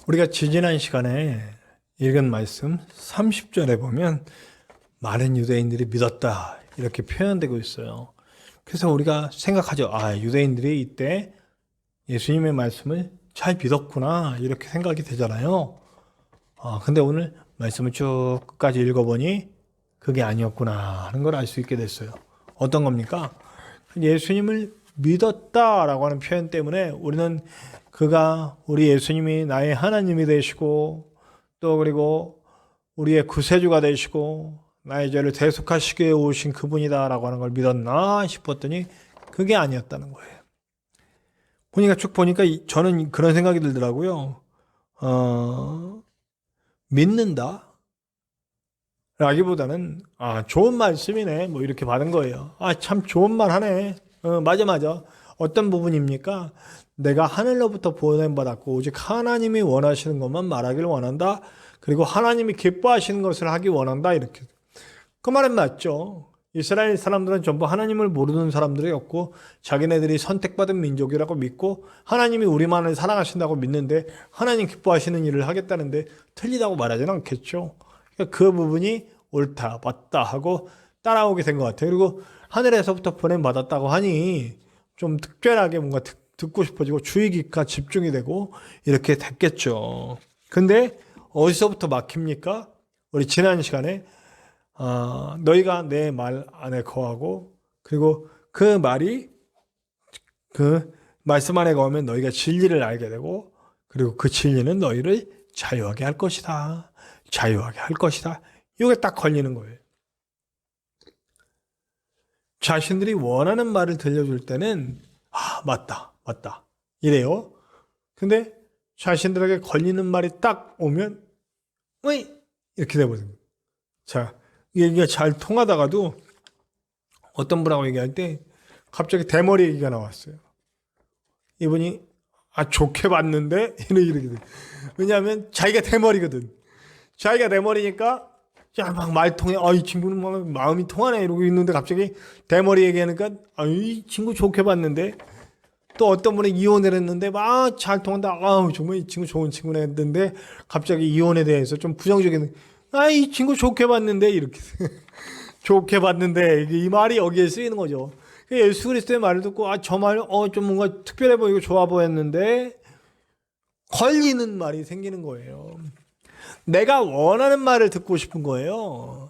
우리가 지지난 시간에 읽은 말씀 30절에 보면 많은 유대인들이 믿었다 이렇게 표현되고 있어요. 그래서 우리가 생각하죠. 아, 유대인들이 이때 예수님의 말씀을 잘 믿었구나 이렇게 생각이 되잖아요. 근데 오늘 말씀을 쭉 끝까지 읽어보니 그게 아니었구나 하는 걸 알 수 있게 됐어요. 어떤 겁니까? 예수님을 믿었다라고 하는 표현 때문에 우리는 그가 우리 예수님이 나의 하나님이 되시고 또 그리고 우리의 구세주가 되시고 나의 죄를 대속하시기 위해 오신 그분이다라고 하는 걸 믿었나 싶었더니 그게 아니었다는 거예요. 쭉 보니까 저는 그런 생각이 들더라고요. 믿는다? 라기보다는 좋은 말씀이네 뭐 이렇게 받은 거예요. 참 좋은 말 하네. 맞아. 어떤 부분입니까? 내가 하늘로부터 보냄받았고 오직 하나님이 원하시는 것만 말하기를 원한다. 그리고 하나님이 기뻐하시는 것을 하기 원한다. 이렇게. 그 말은 맞죠. 이스라엘 사람들은 전부 하나님을 모르는 사람들이었고 자기네들이 선택받은 민족이라고 믿고 하나님이 우리만을 사랑하신다고 믿는데 하나님 기뻐하시는 일을 하겠다는데 틀리다고 말하지는 않겠죠. 그러니까 그 부분이 옳다 맞다 하고 따라오게 된 것 같아요. 그리고 하늘에서부터 보냄받았다고 하니 좀 특별하게 뭔가 듣고 싶어지고 주의 깊게 집중이 되고 이렇게 됐겠죠. 근데 어디서부터 막힙니까? 우리 지난 시간에 너희가 내 말 안에 거하고 그리고 그 말이 그 말씀 안에 거하면 너희가 진리를 알게 되고 그리고 그 진리는 너희를 자유하게 할 것이다. 자유하게 할 것이다. 이게 딱 걸리는 거예요. 자신들이 원하는 말을 들려줄 때는 맞다 이래요. 근데 자신들에게 걸리는 말이 딱 오면 왜 이렇게 돼버립니다. 자, 이게 잘 통하다가도 어떤 분하고 얘기할 때 갑자기 대머리 얘기가 나왔어요. 이분이 좋게 봤는데 이렇게 돼. 왜냐하면 자기가 대머리거든. 자기가 대머리니까 막 말통해. 이 친구는 막 마음이 통하네 이러고 있는데 갑자기 대머리 얘기하니까 이 친구 좋게 봤는데 또 어떤 분은 이혼을 했는데 막 잘 통한다. 정말 이 친구 좋은 친구네 했는데 갑자기 이혼에 대해서 좀 부정적인 이 친구 좋게 봤는데 이렇게 좋게 봤는데 이 말이 여기에 쓰이는 거죠. 예수 그리스도의 말을 듣고 저 말 좀 뭔가 특별해 보이고 좋아 보였는데 걸리는 말이 생기는 거예요. 내가 원하는 말을 듣고 싶은 거예요.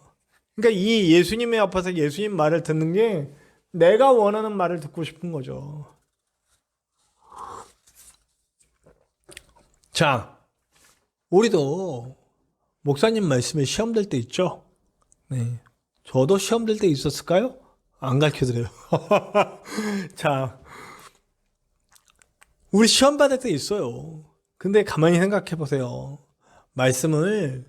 그러니까 이 예수님의 앞에서 예수님 말을 듣는 게 내가 원하는 말을 듣고 싶은 거죠. 자, 우리도 목사님 말씀에 시험 될 때 있죠? 네. 저도 시험 될 때 있었을까요? 안 가르쳐드려요. 자, 우리 시험 받을 때 있어요. 근데 가만히 생각해 보세요. 말씀을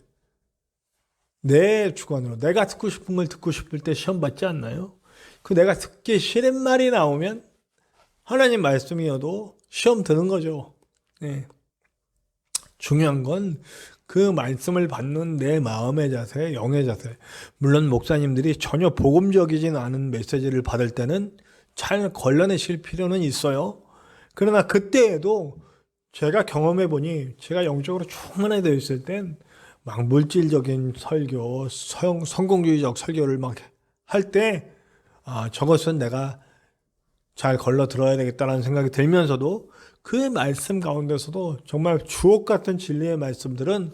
내 주관으로 내가 듣고 싶은 걸 듣고 싶을 때 시험 받지 않나요? 그 내가 듣기 싫은 말이 나오면 하나님 말씀이어도 시험 드는 거죠. 네. 중요한 건 그 말씀을 받는 내 마음의 자세, 영의 자세. 물론 목사님들이 전혀 복음적이진 않은 메시지를 받을 때는 잘 걸러내실 필요는 있어요. 그러나 그때에도 제가 경험해 보니 제가 영적으로 충만해져 있을 땐 막 물질적인 설교, 성공주의적 설교를 막 할 때 저것은 내가 잘 걸러 들어야 되겠다는 생각이 들면서도 그 말씀 가운데서도 정말 주옥 같은 진리의 말씀들은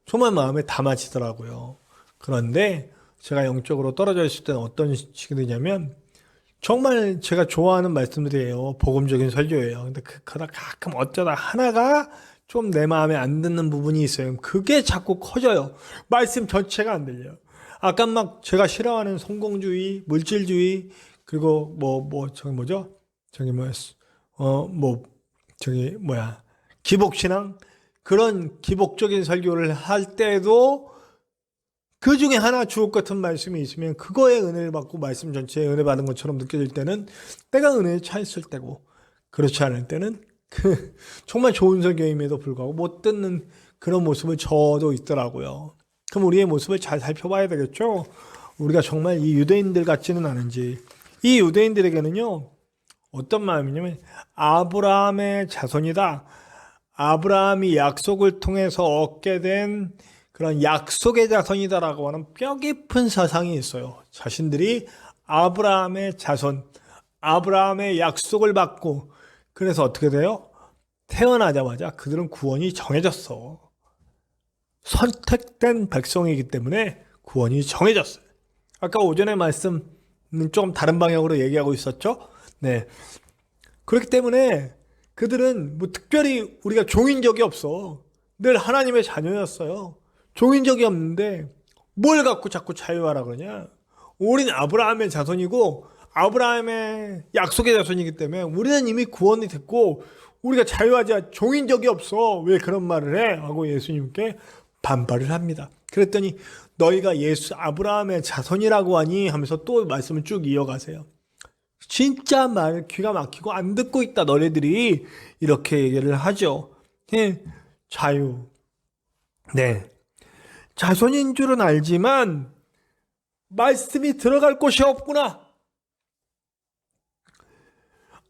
정말 마음에 담아지더라고요. 그런데 제가 영적으로 떨어져 있을 때는 어떤 식이 되냐면 정말 제가 좋아하는 말씀들이에요. 복음적인 설교예요. 근데 그러다 가끔 어쩌다 하나가 좀 내 마음에 안 드는 부분이 있어요. 그게 자꾸 커져요. 말씀 전체가 안 들려요. 아까 막 제가 싫어하는 성공주의, 물질주의, 그리고 기복신앙? 그런 기복적인 설교를 할 때도 그 중에 하나 주옥 같은 말씀이 있으면 그거에 은혜를 받고 말씀 전체에 은혜 받은 것처럼 느껴질 때는 때가 은혜에 차 있을 때고 그렇지 않을 때는 정말 좋은 설교임에도 불구하고 못 듣는 그런 모습을 저도 있더라고요. 그럼 우리의 모습을 잘 살펴봐야 되겠죠? 우리가 정말 이 유대인들 같지는 않은지. 이 유대인들에게는요 어떤 마음이냐면 아브라함의 자손이다. 아브라함이 약속을 통해서 얻게 된 그런 약속의 자손이다라고 하는 뼈 깊은 사상이 있어요. 자신들이 아브라함의 자손, 아브라함의 약속을 받고, 그래서 어떻게 돼요? 태어나자마자 그들은 구원이 정해졌어. 선택된 백성이기 때문에 구원이 정해졌어요. 아까 오전에 말씀은 좀 다른 방향으로 얘기하고 있었죠? 네. 그렇기 때문에 그들은 뭐 특별히 우리가 종인 적이 없어. 늘 하나님의 자녀였어요. 종인 적이 없는데 뭘 갖고 자꾸 자유하라 그러냐? 우리는 아브라함의 자손이고 아브라함의 약속의 자손이기 때문에 우리는 이미 구원이 됐고 우리가 자유하지 종인 적이 없어. 왜 그런 말을 해? 하고 예수님께 반발을 합니다. 그랬더니 너희가 아브라함의 자손이라고 하니 하면서 또 말씀을 쭉 이어가세요. 진짜 말 귀가 막히고 안 듣고 있다 너네들이 이렇게 얘기를 하죠. 네, 자유. 네. 자손인 줄은 알지만 말씀이 들어갈 곳이 없구나.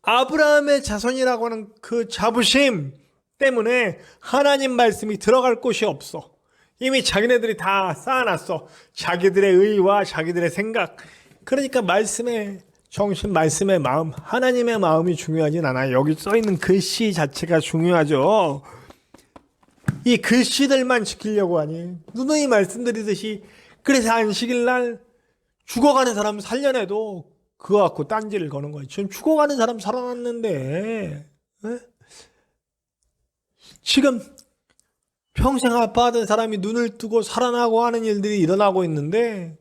아브라함의 자손이라고 하는 그 자부심 때문에 하나님 말씀이 들어갈 곳이 없어. 이미 자기네들이 다 쌓아놨어. 자기들의 의와 자기들의 생각. 그러니까 말씀의 정신, 말씀의 마음, 하나님의 마음이 중요하진 않아요. 여기 써있는 글씨 자체가 중요하죠. 이 글씨들만 지키려고 하니 누누이 말씀드리듯이 그래서 안식일 날 죽어가는 사람 살려내도 그거 갖고 딴지를 거는 거예요. 지금 죽어가는 사람 살아났는데 에? 지금 평생 아파하던 사람이 눈을 뜨고 살아나고 하는 일들이 일어나고 있는데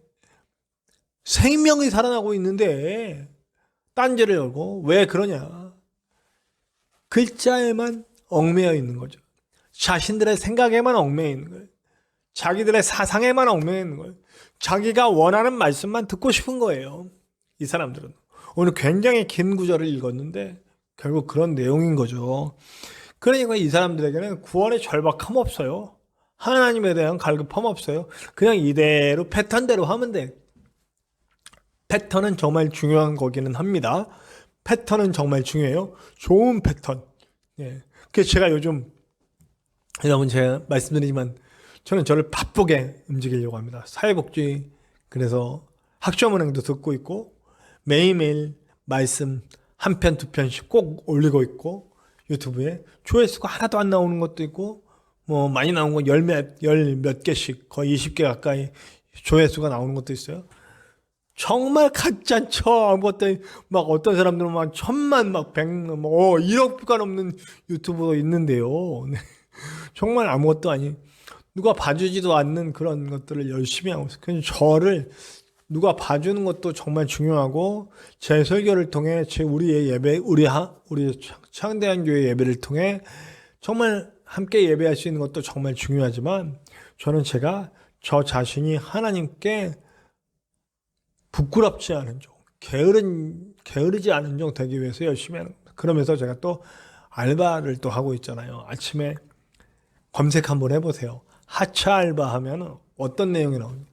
생명이 살아나고 있는데 딴지를 열고 왜 그러냐? 글자에만 얽매여 있는 거죠. 자신들의 생각에만 얽매여 있는 거예요. 자기들의 사상에만 얽매여 있는 거예요. 자기가 원하는 말씀만 듣고 싶은 거예요. 이 사람들은. 오늘 굉장히 긴 구절을 읽었는데 결국 그런 내용인 거죠. 그러니까 이 사람들에게는 구원의 절박함 없어요. 하나님에 대한 갈급함 없어요. 그냥 이대로 패턴대로 하면 돼. 패턴은 정말 중요한 거기는 합니다. 패턴은 정말 중요해요. 좋은 패턴. 예. 그래서 제가 요즘 여러분 제가 말씀드리지만 저는 저를 바쁘게 움직이려고 합니다. 사회복지 그래서 학점은행도 듣고 있고 매일매일 말씀 한 편 두 편씩 꼭 올리고 있고 유튜브에 조회수가 하나도 안 나오는 것도 있고 뭐 많이 나온 거 열 몇 개씩 거의 20개 가까이 조회수가 나오는 것도 있어요. 정말 가짜쳐 아무것도 막 어떤 사람들은 막 1000만 막 100, 뭐 1억뷰가 넘는 유튜브도 있는데요. 네. 정말 아무것도 아닌 누가 봐주지도 않는 그런 것들을 열심히 하고 있어요. 그래서 저를 누가 봐주는 것도 정말 중요하고 제 설교를 통해 우리의 예배, 우리 창대한교회 예배를 통해 정말 함께 예배할 수 있는 것도 정말 중요하지만 저는 제가 저 자신이 하나님께 부끄럽지 않은 종, 게으르지 않은 종 되기 위해서 열심히 하는 겁니다. 그러면서 제가 또 알바를 또 하고 있잖아요. 아침에 검색 한번 해보세요. 하차 알바 하면 어떤 내용이 나오는지.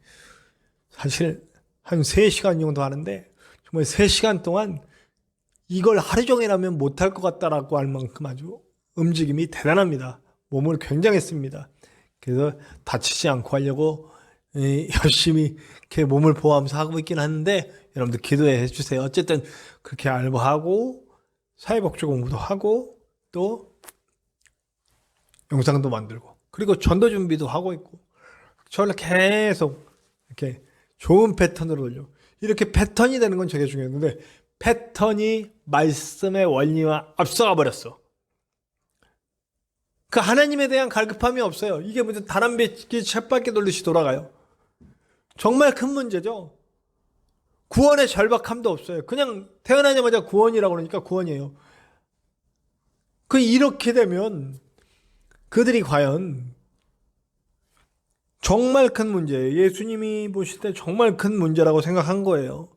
사실 한 3시간 정도 하는데 정말 3시간 동안 이걸 하루 종일 하면 못할 것 같다라고 할 만큼 아주 움직임이 대단합니다. 몸을 굉장히 씁니다. 그래서 다치지 않고 하려고 열심히 이렇게 몸을 보호하면서 하고 있긴 하는데 여러분들 기도해 주세요. 어쨌든 그렇게 알바하고 사회복지 공부도 하고 또 영상도 만들고 그리고 전도 준비도 하고 있고 저를 계속 이렇게 좋은 패턴으로 올려 이렇게 패턴이 되는 건 되게 중요했는데 패턴이 말씀의 원리와 앞서가 버렸어. 그 하나님에 대한 갈급함이 없어요. 이게 무슨 다람쥐 쳇바퀴 돌듯이 돌아가요. 정말 큰 문제죠. 구원의 절박함도 없어요. 그냥 태어나자마자 구원이라고 그러니까 구원이에요. 이렇게 되면 그들이 과연 정말 큰 문제예요. 예수님이 보실 때 정말 큰 문제라고 생각한 거예요.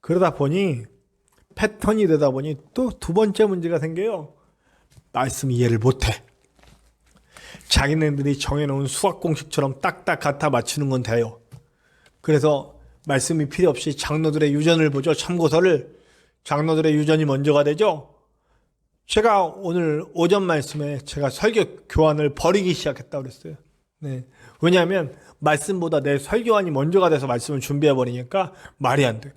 그러다 보니 패턴이 되다 보니 또 두 번째 문제가 생겨요. 말씀 이해를 못해. 자기네들이 정해놓은 수학 공식처럼 딱딱 갖다 맞추는 건 돼요. 그래서 말씀이 필요 없이 장로들의 유전을 보죠. 참고서를. 장로들의 유전이 먼저가 되죠. 제가 오늘 오전 말씀에 제가 설교 교환을 버리기 시작했다고 그랬어요. 네. 왜냐하면 말씀보다 내 설교환이 먼저가 돼서 말씀을 준비해버리니까 말이 안 돼.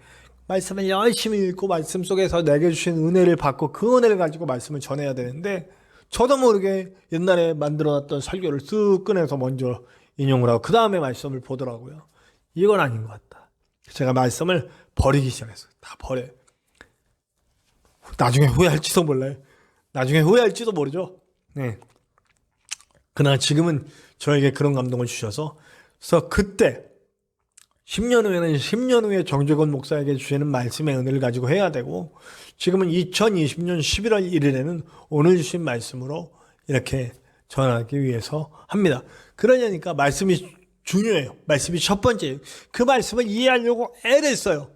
말씀을 열심히 읽고 말씀 속에서 내게 주신 은혜를 받고 그 은혜를 가지고 말씀을 전해야 되는데 저도 모르게 옛날에 만들어놨던 설교를 쓱 꺼내서 먼저 인용을 하고 그 다음에 말씀을 보더라고요. 이건 아닌 것 같다. 제가 말씀을 버리기 시작했어요. 다 버려. 나중에 후회할지도 몰라요. 나중에 후회할지도 모르죠. 네. 그러나 지금은 저에게 그런 감동을 주셔서 그래서 그때 10년 후에는 10년 후에 정재건 목사에게 주시는 말씀의 은혜를 가지고 해야 되고 지금은 2020년 11월 1일에는 오늘 주신 말씀으로 이렇게 전하기 위해서 합니다. 그러냐니까 말씀이 중요해요. 말씀이 첫 번째예요. 그 말씀을 이해하려고 애를 써요.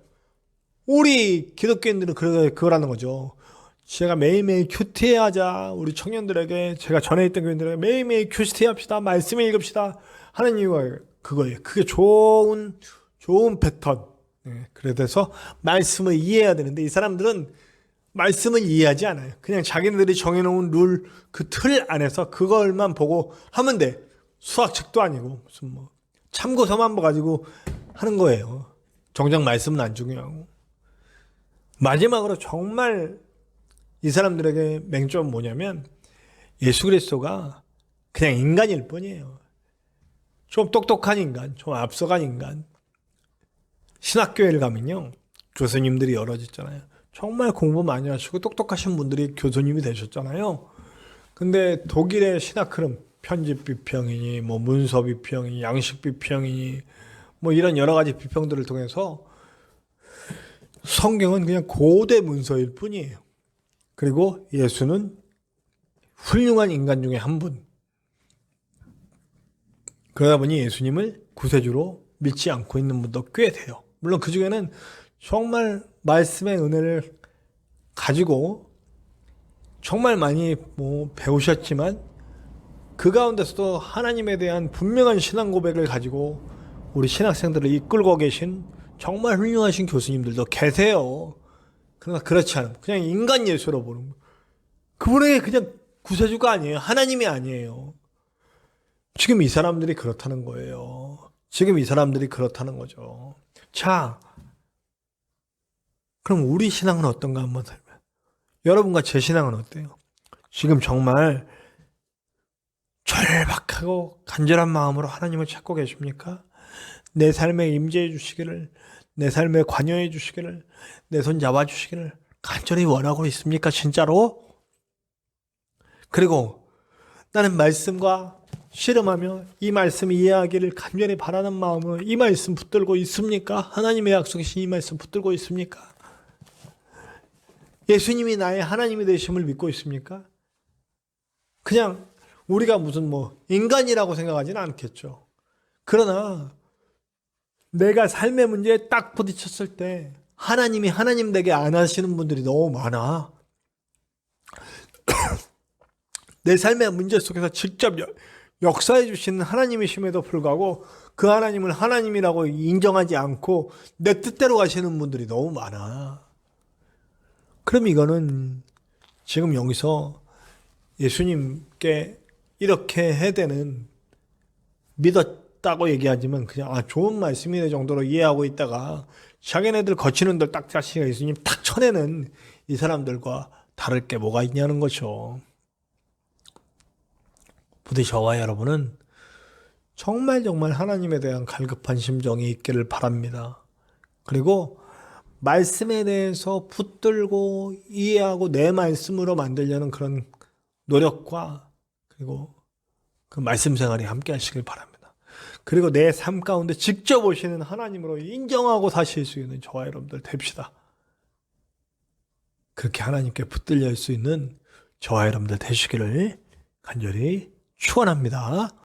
우리 기독교인들은 그거라는 거죠. 제가 매일매일 큐티하자. 우리 청년들에게 제가 전에 있던 교인들에게 매일매일 큐티합시다. 말씀을 읽읍시다. 하는 이유가 그거예요. 그게 좋은 패턴. 네, 그래서 말씀을 이해해야 되는데 이 사람들은 말씀을 이해하지 않아요. 그냥 자기네들이 정해놓은 룰, 그 틀 안에서 그걸만 보고 하면 돼. 수학책도 아니고 무슨 뭐 참고서만 가지고 하는 거예요. 정작 말씀은 안 중요하고. 마지막으로 정말 이 사람들에게 맹점은 뭐냐면 예수 그리스도가 그냥 인간일 뿐이에요. 좀 똑똑한 인간, 좀 앞서간 인간. 신학교회를 가면요. 교수님들이 여럿있잖아요. 정말 공부 많이 하시고 똑똑하신 분들이 교수님이 되셨잖아요. 근데 독일의 신학 흐름, 편집 비평이니 뭐 문서 비평이니 양식 비평이니 뭐 이런 여러 가지 비평들을 통해서 성경은 그냥 고대 문서일 뿐이에요. 그리고 예수는 훌륭한 인간 중에 한 분. 그러다 보니 예수님을 구세주로 믿지 않고 있는 분도 꽤 돼요. 물론 그 중에는 정말 말씀의 은혜를 가지고 정말 많이 배우셨지만 그 가운데서도 하나님에 대한 분명한 신앙 고백을 가지고 우리 신학생들을 이끌고 계신 정말 훌륭하신 교수님들도 계세요. 그러나 그렇지 않아요. 그냥 인간 예수로 보는 거예요. 그분에게 그냥 구세주가 아니에요. 하나님이 아니에요. 지금 이 사람들이 그렇다는 거예요. 지금 이 사람들이 그렇다는 거죠. 자, 그럼 우리 신앙은 어떤가 한번 살면. 여러분과 제 신앙은 어때요? 지금 정말 절박하고 간절한 마음으로 하나님을 찾고 계십니까? 내 삶에 임재해 주시기를, 내 삶에 관여해 주시기를, 내 손 잡아 주시기를 간절히 원하고 있습니까? 진짜로? 그리고 나는 말씀과 씨름하며 이 말씀 이해하기를 간절히 바라는 마음으로 이 말씀 붙들고 있습니까? 하나님의 약속이신 이 말씀 붙들고 있습니까? 예수님이 나의 하나님이 되심을 믿고 있습니까? 그냥 우리가 무슨 인간이라고 생각하지는 않겠죠. 그러나 내가 삶의 문제에 딱 부딪혔을 때 하나님이 하나님 되게 안 하시는 분들이 너무 많아. 내 삶의 문제 속에서 직접 역사해 주시는 하나님이심에도 불구하고 그 하나님을 하나님이라고 인정하지 않고 내 뜻대로 가시는 분들이 너무 많아. 그럼 이거는 지금 여기서 예수님께 이렇게 해대는 믿었다고 얘기하지만 그냥 좋은 말씀이네 정도로 이해하고 있다가 자기네들 거치는 들 딱 자신이 예수님 딱 쳐내는 이 사람들과 다를 게 뭐가 있냐는 거죠. 부디 저와 여러분은 정말 하나님에 대한 갈급한 심정이 있기를 바랍니다. 그리고 말씀에 대해서 붙들고 이해하고 내 말씀으로 만들려는 그런 노력과 그리고 그 말씀 생활이 함께 하시길 바랍니다. 그리고 내 삶 가운데 직접 오시는 하나님으로 인정하고 사실 수 있는 저와 여러분들 됩시다. 그렇게 하나님께 붙들릴 수 있는 저와 여러분들 되시기를 간절히 축원합니다.